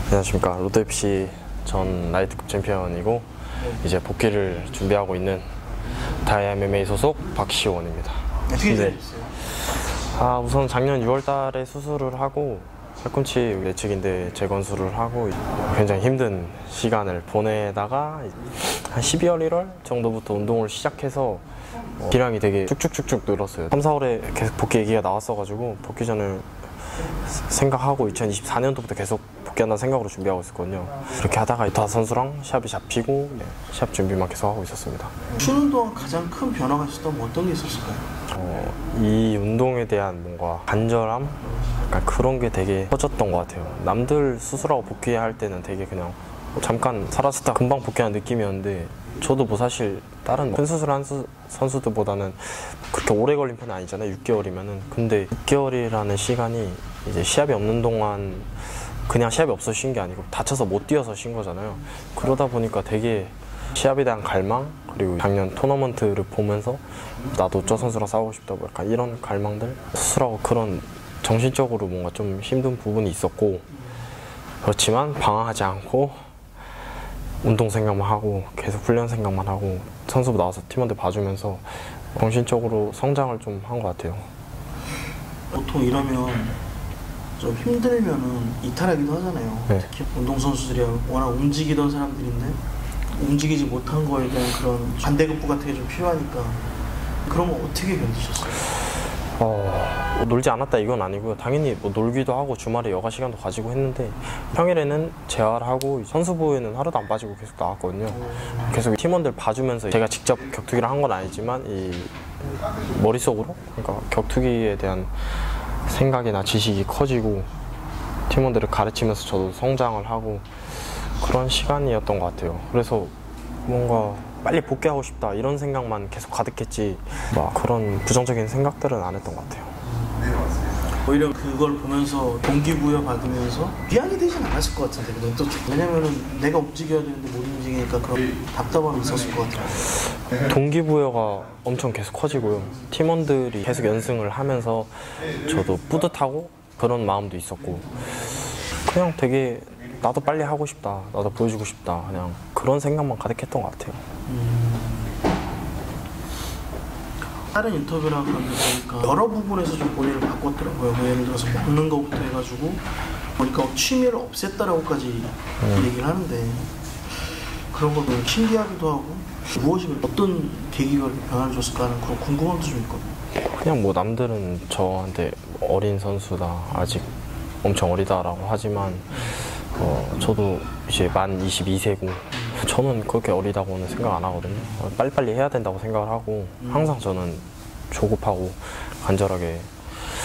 안녕하십니까. 롯데FC 전 라이트급 챔피언이고 이제 복귀를 준비하고 있는 다이아 MMA 소속 박시원입니다. 어떻게 네. 되셨어요? 우선 작년 6월달에 수술을 하고 팔꿈치 내측인대 재건술을 하고 굉장히 힘든 시간을 보내다가 한 12월 1월 정도부터 운동을 시작해서 기량이 되게 쭉쭉쭉쭉 늘었어요. 3, 4월에 계속 복귀 얘기가 나왔어가지고 복귀 전을 생각하고 2024년도부터 계속 복귀한다는 생각으로 준비하고 있었거든요. 그렇게 하다가 이타 선수랑 시합이 잡히고 시합 준비만 계속 하고 있었습니다. 쉬는 동안 가장 큰 변화가 있었다면 어떤 게 있었을까요? 이 운동에 대한 뭔가 간절함? 약간 그런 게 되게 커졌던 것 같아요. 남들 수술하고 복귀할 때는 되게 그냥 잠깐 살았다 금방 복귀하는 느낌이었는데 저도 뭐 사실 다른 큰 수술한 선수들보다는 그렇게 오래 걸린 편은 아니잖아요. 6개월이면은. 근데 6개월이라는 시간이 이제 시합이 없는 동안 그냥 시합이 없어서 쉰 게 아니고 다쳐서 못 뛰어서 쉰 거잖아요. 그러다 보니까 되게 시합에 대한 갈망, 그리고 작년 토너먼트를 보면서 나도 저 선수랑 싸우고 싶다, 뭐 약간 이런 갈망들, 수술하고 그런 정신적으로 뭔가 좀 힘든 부분이 있었고, 그렇지만 방황하지 않고 운동 생각만 하고 계속 훈련 생각만 하고 선수부 나와서 팀원들 봐주면서 정신적으로 성장을 좀 한 것 같아요. 보통 이러면 좀 힘들면은 이탈하기도 하잖아요. 네. 특히 운동선수들이 워낙 움직이던 사람들인데 움직이지 못한 거에 대한 그런 반대급부 같은 게 좀 필요하니까 그런 거 어떻게 견디셨어요? 놀지 않았다 이건 아니고요. 당연히 뭐 놀기도 하고 주말에 여가 시간도 가지고 했는데 평일에는 재활을 하고 선수부에는 하루도 안 빠지고 계속 나왔거든요. 계속 팀원들 봐주면서 제가 직접 격투기를 한 건 아니지만 이 머릿속으로 그러니까 격투기에 대한 생각이나 지식이 커지고 팀원들을 가르치면서 저도 성장을 하고 그런 시간이었던 것 같아요. 그래서 뭔가 빨리 복귀하고 싶다 이런 생각만 계속 가득했지 막 그런 부정적인 생각들은 안 했던 것 같아요. 오히려 그걸 보면서 동기부여 받으면서 미안이 되진 않았을 것 같은데 또 왜냐면은 내가 움직여야 되는데 못 움직이니까 그런 답답함이 있었을 것 같아요. 동기부여가 엄청 계속 커지고요. 팀원들이 계속 연승을 하면서 저도 뿌듯하고 그런 마음도 있었고 그냥 되게 나도 빨리 하고 싶다, 나도 보여주고 싶다, 그냥 그런 생각만 가득했던 것 같아요. 다른 인터뷰나 그런 데 보니까 여러 부분에서 좀 본인을 바꿨더라고요. 뭐 예를 들어서 먹는 것부터 해가지고 보니까 취미를 없앴다라고까지 얘기를 하는데 그런 거 너무 신기하기도 하고 무엇이 어떤 계기가 이렇게 변화를 줬을까 하는 그런 궁금함도 좀 있거든요. 그냥 뭐 남들은 저한테 어린 선수다, 아직 엄청 어리다라고 하지만 저도 이제 만 22세고 저는 그렇게 어리다고는 생각 안 하거든요. 빨리빨리 해야 된다고 생각을 하고 항상 저는 조급하고 간절하게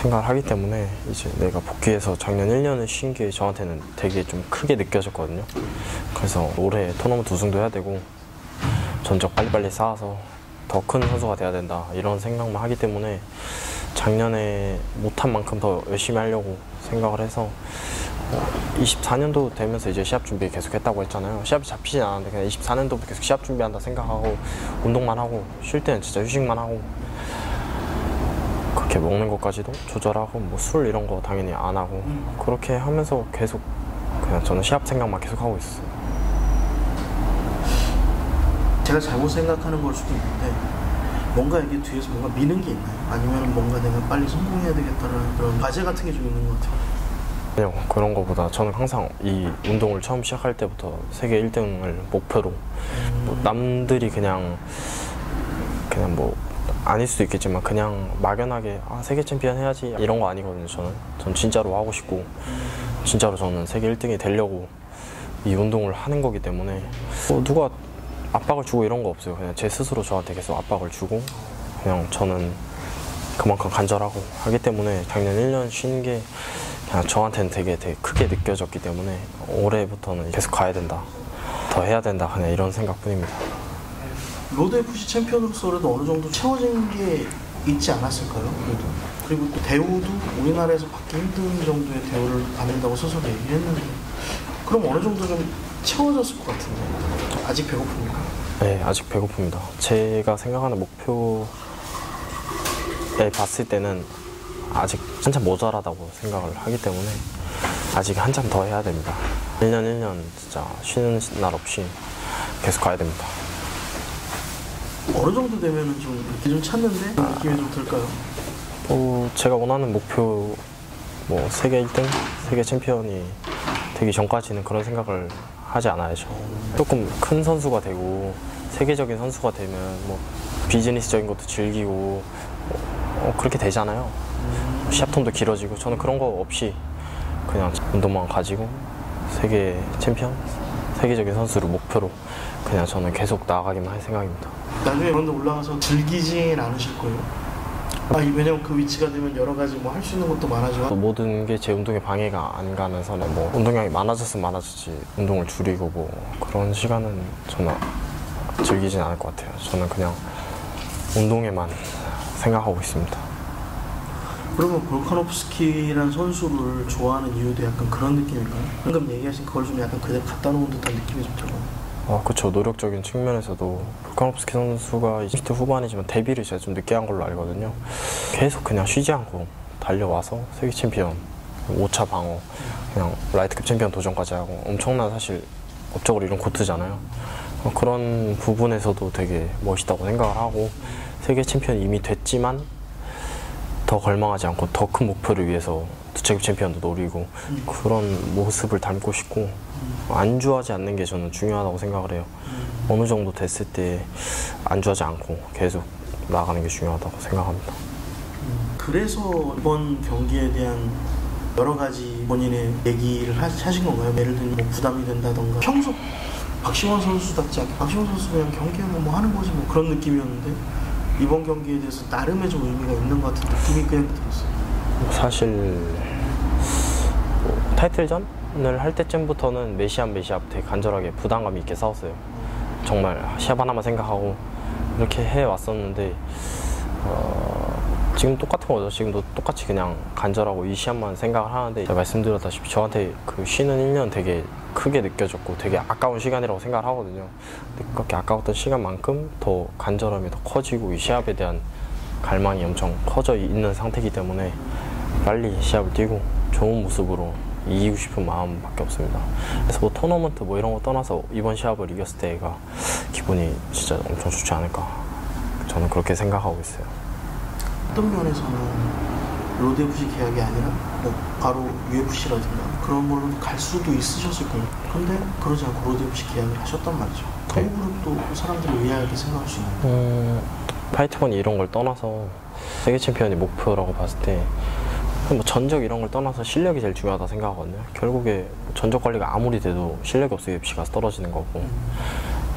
생각을 하기 때문에 이제 내가 복귀해서 작년 1년을 쉰 게 저한테는 되게 좀 크게 느껴졌거든요. 그래서 올해 토너먼트 우승도 해야 되고 전적 빨리빨리 쌓아서 더 큰 선수가 돼야 된다 이런 생각만 하기 때문에 작년에 못한 만큼 더 열심히 하려고 생각을 해서 24년도 되면서 이제 시합 준비 계속 했다고 했잖아요. 시합이 잡히진 않았는데 그냥 24년도부터 계속 시합 준비한다 생각하고 운동만 하고 쉴 때는 진짜 휴식만 하고 그렇게 먹는 것까지도 조절하고 뭐 술 이런 거 당연히 안 하고 그렇게 하면서 계속 그냥 저는 시합 생각만 계속 하고 있었어요. 제가 잘못 생각하는 걸 수도 있는데 뭔가 이게 뒤에서 뭔가 미는 게 있나요? 아니면 뭔가 내가 빨리 성공해야 되겠다는 그런 과제 같은 게 좀 있는 것 같아요. 그냥 그런 거보다 저는 항상 이 운동을 처음 시작할 때부터 세계 1등을 목표로 뭐 남들이 그냥 뭐 아닐 수도 있겠지만 그냥 막연하게 세계 챔피언 해야지 이런 거 아니거든요. 전 진짜로 하고 싶고 진짜로 저는 세계 1등이 되려고 이 운동을 하는 거기 때문에 누가 압박을 주고 이런 거 없어요. 그냥 제 스스로 저한테 계속 압박을 주고 그냥 저는 그만큼 간절하고 하기 때문에 작년 1년 쉰 게 그냥 저한테는 되게 크게 느껴졌기 때문에 올해부터는 계속 가야 된다, 더 해야 된다, 그냥 이런 생각뿐입니다. 롯데FC 챔피언으로서라도 어느 정도 채워진 게 있지 않았을까요? 그래도 그리고 또 대우도 우리나라에서 받기 힘든 정도의 대우를 받는다고 스스로 얘기했는데 그럼 어느 정도 좀 채워졌을 것 같은데 아직 배고픕니까? 네, 아직 배고픕니다. 제가 생각하는 목표에 봤을 때는 아직 한참 모자라다고 생각을 하기 때문에 아직 한참 더 해야 됩니다. 1년 1년 진짜 쉬는 날 없이 계속 가야 됩니다. 어느 정도 되면은 좀 이렇게 좀 찾는데 느낌이 좀 들까요? 제가 원하는 목표 뭐 세계 1등, 세계 챔피언이 되기 전까지는 그런 생각을 하지 않아야죠. 조금 큰 선수가 되고 세계적인 선수가 되면 뭐 비즈니스적인 것도 즐기고 그렇게 되잖아요. 시합통도 길어지고 저는 그런 거 없이 그냥 운동만 가지고 세계 챔피언, 세계적인 선수를 목표로 그냥 저는 계속 나아가기만 할 생각입니다. 나중에 그런 데 올라가서 즐기진 않으실 거예요? 왜냐면 그 위치가 되면 여러 가지 뭐 할 수 있는 것도 많아지고 모든 게 제 운동에 방해가 안 가는 선에 뭐 운동량이 많아졌으면 많아졌지 운동을 줄이고 뭐 그런 시간은 저는 즐기진 않을 것 같아요. 저는 그냥 운동에만 생각하고 있습니다. 그러면 볼카노프스키라는 선수를 좋아하는 이유도 약간 그런 느낌일까요? 방금 얘기하신 그걸 좀 약간 그대로 갖다 놓은 듯한 느낌이 좀 들어요. 그렇죠. 노력적인 측면에서도 볼카노프스키 선수가 20대 후반이지만 데뷔를 제가 좀 늦게 한 걸로 알거든요. 계속 그냥 쉬지 않고 달려와서 세계 챔피언, 5차 방어, 그냥 라이트급 챔피언 도전까지 하고 엄청난 사실 업적을 이룬 고트잖아요. 그런 부분에서도 되게 멋있다고 생각을 하고 세계 챔피언이 이미 됐지만 더 걸망하지 않고 더 큰 목표를 위해서 두체급 챔피언도 노리고 그런 모습을 닮고 싶고 안주하지 않는 게 저는 중요하다고 생각을 해요. 어느 정도 됐을 때 안주하지 않고 계속 나아가는 게 중요하다고 생각합니다. 그래서 이번 경기에 대한 여러 가지 본인의 얘기를 하신 건가요? 예를 들면 뭐 부담이 된다던가 평소 박시원 선수답지 않게 박시원 선수 그냥 경기하면 뭐 하는 거지 뭐 그런 느낌이었는데 이번 경기에 대해서 나름의 좀 의미가 있는 것 같은 느낌이 그냥 들었어요. 사실 타이틀전을 할 때쯤부터는 매시합 되게 간절하게 부담감 있게 싸웠어요. 정말 시합 하나만 생각하고 이렇게 해왔었는데 지금 똑같은 거죠. 지금도 똑같이 그냥 간절하고 이 시합만 생각을 하는데 제가 말씀드렸다시피 저한테 그 쉬는 1년 되게 크게 느껴졌고 되게 아까운 시간이라고 생각을 하거든요. 근데 그렇게 아까웠던 시간만큼 더 간절함이 더 커지고 이 시합에 대한 갈망이 엄청 커져 있는 상태이기 때문에 빨리 시합을 뛰고 좋은 모습으로 이기고 싶은 마음밖에 없습니다. 그래서 뭐 토너먼트 뭐 이런 거 떠나서 이번 시합을 이겼을 때가 기분이 진짜 엄청 좋지 않을까 저는 그렇게 생각하고 있어요. 어떤 면에서는 로드 FC 계약이 아니라 뭐 바로 UFC라든가 그런 걸로 갈 수도 있으셨을 거예요. 근데 그러지 않고 로드 FC 계약을 하셨단 말이죠. 그 부분은 또 사람들이 이해하게 생각할 수 있는 파이트머니 이런 걸 떠나서 세계 챔피언이 목표라고 봤을 때 뭐 전적 이런 걸 떠나서 실력이 제일 중요하다 생각하거든요. 결국에 전적 관리가 아무리 돼도 실력이 없어 UFC 가서 떨어지는 거고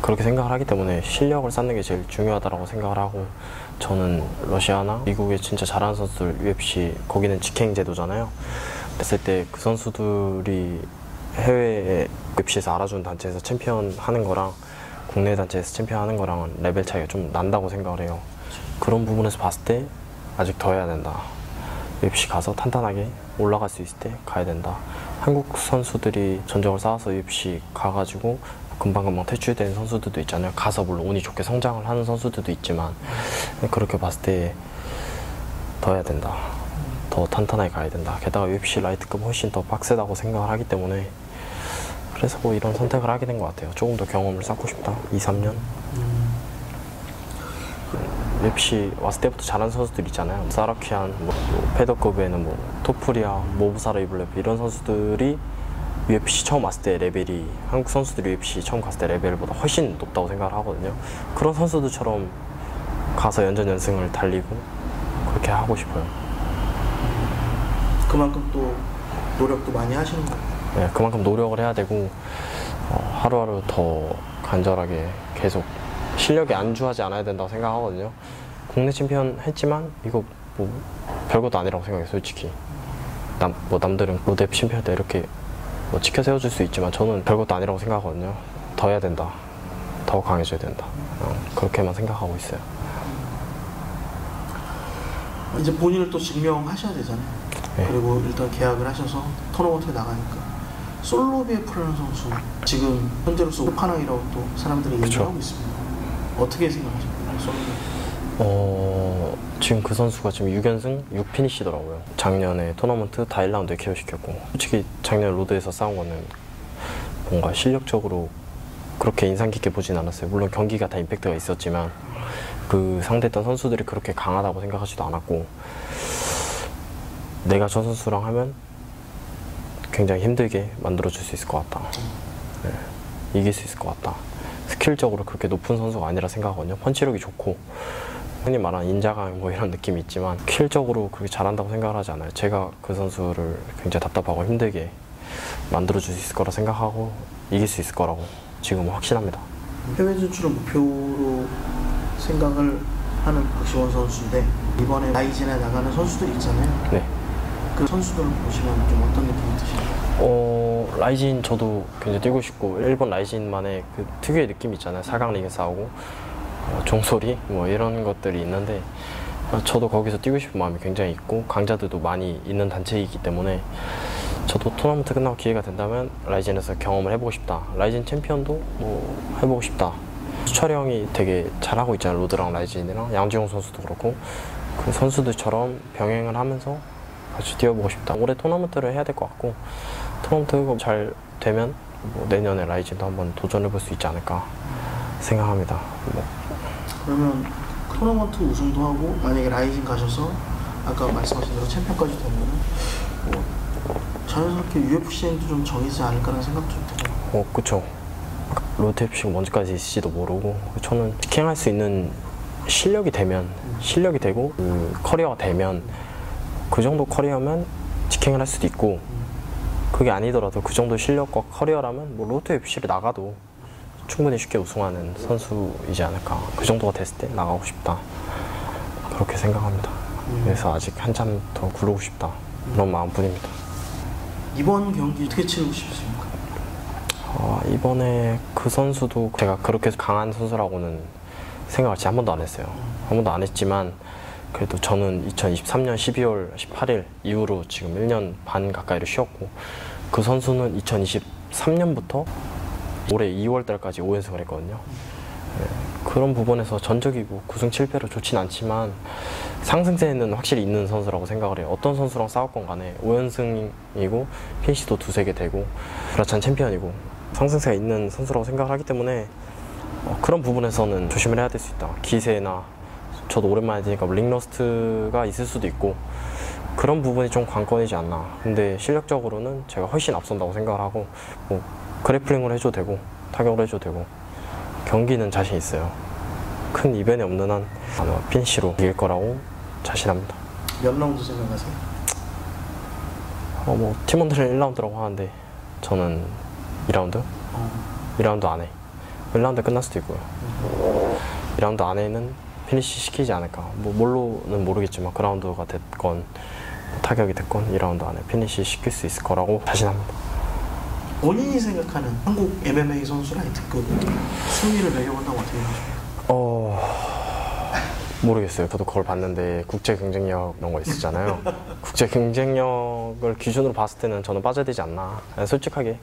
그렇게 생각을 하기 때문에 실력을 쌓는 게 제일 중요하다고 생각을 하고 저는 러시아나 미국의 진짜 잘하는 선수들 UFC 거기는 직행 제도잖아요. 그랬을 때 그 선수들이 해외 UFC에서 알아주는 단체에서 챔피언 하는 거랑 국내 단체에서 챔피언 하는 거랑은 레벨 차이가 좀 난다고 생각을 해요. 그런 부분에서 봤을 때 아직 더 해야 된다. UFC 가서 탄탄하게 올라갈 수 있을 때 가야 된다. 한국 선수들이 전적을 쌓아서 UFC 가가지고 금방금방 퇴출된 선수들도 있잖아요. 가서 물론 운이 좋게 성장을 하는 선수들도 있지만 그렇게 봤을 때 더 해야 된다. 더 탄탄하게 가야 된다. 게다가 UFC 라이트급 훨씬 더 빡세다고 생각을 하기 때문에 그래서 뭐 이런 선택을 하게 된 것 같아요. 조금 더 경험을 쌓고 싶다. 2, 3년. UFC 왔을 때부터 잘하는 선수들 있잖아요. 사라키안, 뭐 패더급에는 뭐 토프리아, 모브사라 이블레프 이런 선수들이 UFC 처음 왔을 때 레벨이 한국 선수들이 UFC 처음 갔을 때 레벨보다 훨씬 높다고 생각을 하거든요. 그런 선수들처럼 가서 연전연승을 달리고 그렇게 하고 싶어요. 그만큼 또 노력도 많이 하시는 거예요? 네, 그만큼 노력을 해야 되고 하루하루 더 간절하게 계속 실력에 안주하지 않아야 된다고 생각하거든요. 국내 챔피언 했지만 이거 뭐 별것도 아니라고 생각해요. 솔직히 남들은 로드 FC 챔피언 때 이렇게 뭐 지켜 세워줄 수 있지만 저는 별것도 아니라고 생각하거든요. 더 해야 된다. 더 강해져야 된다. 그렇게만 생각하고 있어요. 이제 본인을 또 증명하셔야 되잖아요. 네. 그리고 일단 계약을 하셔서 토너먼트에 나가니까 솔로 BF라는 선수 지금 현재로서 끝판왕이라고 또 사람들이 얘기하고 있습니다. 어떻게 생각하십니까? 솔로 BF? 지금 그 선수가 지금 6연승 6피니시더라고요. 작년에 토너먼트 다 1라운드에 KO 시켰고, 솔직히 작년 로드에서 싸운 거는 뭔가 실력적으로 그렇게 인상 깊게 보진 않았어요. 물론 경기가 다 임팩트가 있었지만 그 상대했던 선수들이 그렇게 강하다고 생각하지도 않았고, 내가 저 선수랑 하면 굉장히 힘들게 만들어줄 수 있을 것 같다. 네, 이길 수 있을 것 같다. 스킬적으로 그렇게 높은 선수가 아니라 생각하거든요. 펀치력이 좋고 흔히 말하는 인자강 뭐 이런 느낌이 있지만 스킬적으로 그렇게 잘한다고 생각을 하지 않아요. 제가 그 선수를 굉장히 답답하고 힘들게 만들어줄 수 있을 거라 생각하고 이길 수 있을 거라고 지금 확신합니다. 해외 진출을 목표로 생각을 하는 박시원 선수인데, 이번에 라이진에 나가는 선수들이 있잖아요. 네. 그 선수들을 보시면 좀 어떤 느낌이 드시나요? 라이진 저도 굉장히 뛰고 싶고, 일본 라이진만의 그 특유의 느낌이 있잖아요. 4강 리그 싸우고 종소리 뭐 이런 것들이 있는데, 저도 거기서 뛰고 싶은 마음이 굉장히 있고 강자들도 많이 있는 단체이기 때문에 저도 토너먼트 끝나고 기회가 된다면 라이진에서 경험을 해보고 싶다. 라이진 챔피언도 뭐 해보고 싶다. 수철이 형이 되게 잘하고 있잖아요. 로드랑 라이진이랑 양지용 선수도 그렇고, 그 선수들처럼 병행을 하면서 같이 뛰어보고 싶다. 올해 토너먼트를 해야 될 것 같고, 토너먼트가 잘 되면 뭐 내년에 라이진도 한번 도전해볼 수 있지 않을까 생각합니다. 그러면 토너먼트 우승도 하고 만약에 라이진 가셔서 아까 말씀하신 대로 챔피언까지 되면은 뭐 자연스럽게 UFC에도 좀 정해지지 않을까라는 생각 좀 들어요. 그쵸. 로드 FC가 언제까지 있을지도 모르고, 저는 직행할 수 있는 실력이 되면, 실력이 되고 그 커리어가 되면, 그 정도 커리어면 직행을 할 수도 있고, 그게 아니더라도 그 정도 실력과 커리어라면 뭐 로드 FC를 나가도 충분히 쉽게 우승하는 선수이지 않을까. 그 정도가 됐을 때 나가고 싶다, 그렇게 생각합니다. 그래서 아직 한참 더 구르고 싶다, 그런 마음뿐입니다. 이번 경기 어떻게 치르고 싶으십니까? 이번에 그 선수도 제가 그렇게 강한 선수라고는 생각을 진짜 한 번도 안 했어요. 한 번도 안 했지만 그래도 저는 2023년 12월 18일 이후로 지금 1년 반 가까이를 쉬었고, 그 선수는 2023년부터 올해 2월 달까지 5연승을 했거든요. 네, 그런 부분에서 전적이 뭐 9승 7패로 좋진 않지만 상승세는 확실히 있는 선수라고 생각을 해요. 어떤 선수랑 싸웠건 간에 5연승이고 피니시도 2-3개 되고 브라찬 챔피언이고 상승세가 있는 선수라고 생각을 하기 때문에 그런 부분에서는 조심을 해야 될 수 있다. 기세나, 저도 오랜만에 되니까 링러스트가 있을 수도 있고, 그런 부분이 좀 관건이지 않나. 근데 실력적으로는 제가 훨씬 앞선다고 생각을 하고, 뭐 그래플링을 해줘도 되고 타격을 해줘도 되고 경기는 자신 있어요. 큰 이변이 없는 한 아마 피니시로 이길 거라고 자신합니다. 몇 라운드 생각하세요? 뭐 팀원들은 1라운드라고 하는데 저는 2라운드? 2라운드 안에 1라운드 끝날 수도 있고요. 2라운드 안에는 피니시 시키지 않을까. 뭐 뭘로는 모르겠지만 그 라운드가 됐건 타격이 됐건 2라운드 안에 피니시 시킬 수 있을 거라고 자신합니다. 본인이 생각하는 한국 MMA 선수 라이트급 승리를 매겨본다고 어떻게 생각하십니까? 모르겠어요. 저도 그걸 봤는데 국제 경쟁력 이런 거 있었잖아요. 국제 경쟁력을 기준으로 봤을 때는 저는 빠져야 되지 않나. 솔직하게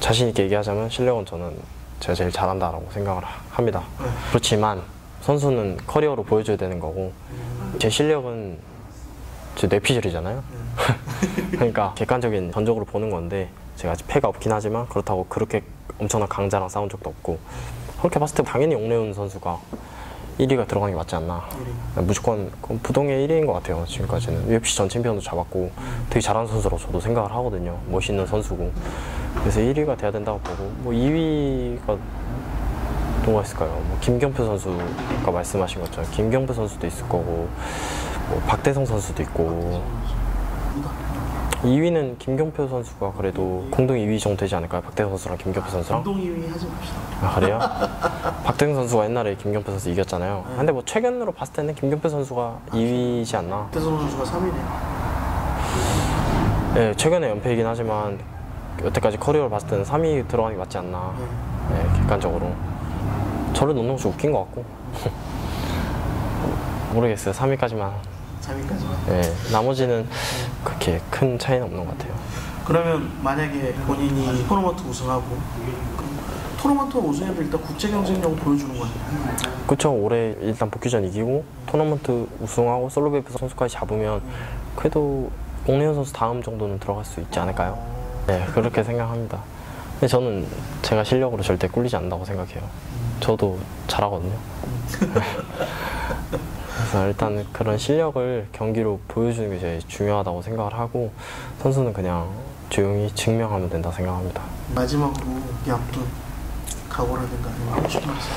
자신 있게 얘기하자면 실력은 저는 제가 제일 잘한다라고 생각을 합니다. 그렇지만 선수는 커리어로 보여줘야 되는 거고, 제 실력은 제 뇌피셜이잖아요. 그러니까 객관적인 전적으로 보는 건데, 제가 아직 패가 없긴 하지만 그렇다고 그렇게 엄청난 강자랑 싸운 적도 없고, 그렇게 봤을 때 당연히 옥래훈 선수가 1위가 들어가는 게 맞지 않나. 무조건 부동의 1위인 것 같아요. 지금까지는 UFC 전 챔피언도 잡았고 되게 잘하는 선수라고 저도 생각을 하거든요. 멋있는 선수고. 그래서 1위가 돼야 된다고 보고, 뭐 2위가 누가 있을까요? 뭐 김경표 선수가 말씀하신 것처럼 김경표 선수도 있을 거고, 뭐 박대성 선수도 있고. 2위는 김경표 선수가 그래도 공동 2위 정도 되지 않을까요? 박대성 선수랑 김경표 선수랑? 공동 2위 하지 맙시다. 아, 그래요? 박대성 선수가 옛날에 김경표 선수 이겼잖아요. 근데 뭐 최근으로 봤을 때는 김경표 선수가 2위지 않나? 박대성 선수가 3위네요. 네, 최근에 연패이긴 하지만 여태까지 커리어를 봤을 때는 3위 들어가는 게 맞지 않나. 네, 객관적으로. 저를 넣는 거 좀 웃긴 것 같고. 모르겠어요. 3위까지만. 3위까지만? 네, 나머지는 그렇게 큰 차이는 없는 것 같아요. 그러면 만약에 본인이 토너먼트 우승하고 토너먼트 우승해도 일단 국제 경쟁력 보여주는 거 아니에요? 그쵸. 올해 일단 복귀전 이기고 토너먼트 우승하고 솔로베이프 선수까지 잡으면 그래도 옥내현 선수 다음 정도는 들어갈 수 있지 않을까요? 네, 그렇게 생각합니다. 근데 저는 제가 실력으로 절대 꿀리지 않는다고 생각해요. 저도 잘하거든요. 그래서 일단 그런 실력을 경기로 보여주는 게 제일 중요하다고 생각을 하고 선수는 그냥 조용히 증명하면 된다 생각합니다. 마지막으로 이 앞둔 각오라든가 아니면 하고 싶은 말씀.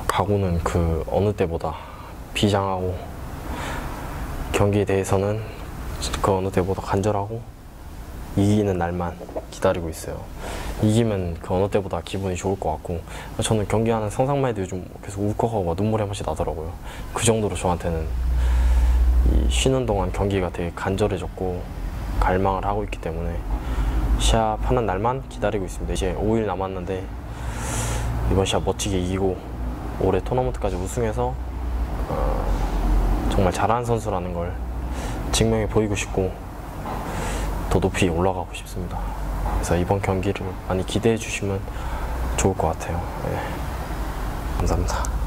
각오는 그 어느 때보다 비장하고 경기에 대해서는 그 어느 때보다 간절하고 이기는 날만 기다리고 있어요. 이기면 그 어느 때보다 기분이 좋을 것 같고 저는 경기하는 상상만 해도 요즘 계속 울컥하고 막 눈물이 한 번씩 나더라고요. 그 정도로 저한테는 이 쉬는 동안 경기가 되게 간절해졌고 갈망을 하고 있기 때문에 시합하는 날만 기다리고 있습니다. 이제 5일 남았는데 이번 시합 멋지게 이기고 올해 토너먼트까지 우승해서 정말 잘하는 선수라는 걸 증명해 보이고 싶고 더 높이 올라가고 싶습니다. 그래서 이번 경기를 많이 기대해 주시면 좋을 것 같아요. 네. 감사합니다.